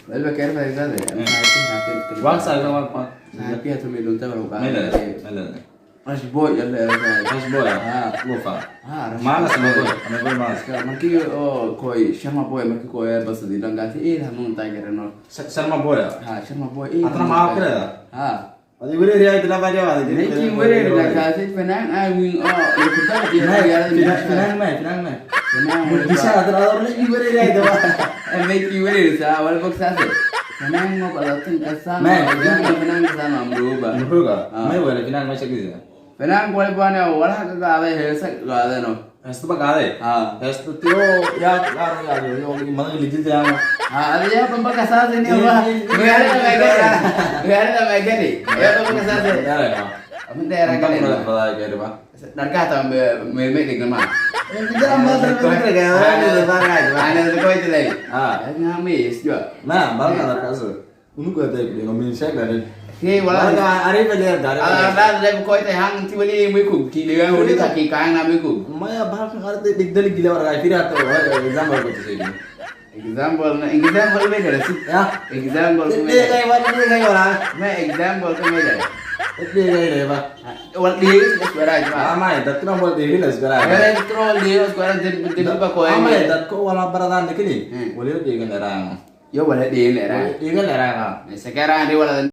Bello che era pesante. Wang sai ka wang. Nah, pia tu mi lunta baru kan. Mela. Masih boy ya le. Mas boy. Lupa. Malas sama boy. Sama boy malas. Maki koi Sharma boy maki koi bas di langati hamun tiger no. Sharma boy. Sharma boy Atna maaf kira. Adi wuri riya itla bari wa. Neki wuri la kasi penang wing kita dia Finang mai. Bisa atna orang lagi wuri riya itu. Neki wuri sa awal box ase. Penang mau palatin kasana. Penang kasana amruba. Mai wala finang mai sakit. Penang boleh buana wala kagak hesak gak no. Esto pa kade. Esto tio ya claro ya yo mana lijil ya. Ada ya pembakasan ini apa? Biar ada megani. Ya pembakasan. Amin daerah kali. Pada kade ba. Dan kata memek dengan mah. Kita ambil terus kaya. Ada kau itu lagi. Ngamis juga. Nah, baru ada kasus. Unu kata dia ngomongin saya dari. Hei, wala ka ari pa dia dari. Ada kau itu hang tiba ni miku. Kira hudi taki kang na miku. Maya bahkan ngerti digdali gila orang kira tuh example gitu sih. Example beda sih. Ya, Example dia kayak mana dia kayak orang. Example beda. Dia kayak deh, Pak. Wal dia sekarang cuma. Amai, dat kenapa buat dia hilang sekarang? Troll dia sekarang jadi apa kau? Amai, dat kok wala baradan dek ini. Boleh dia kan orang. Yo boleh dia ni lah. Dia kan orang. Sekarang dia wala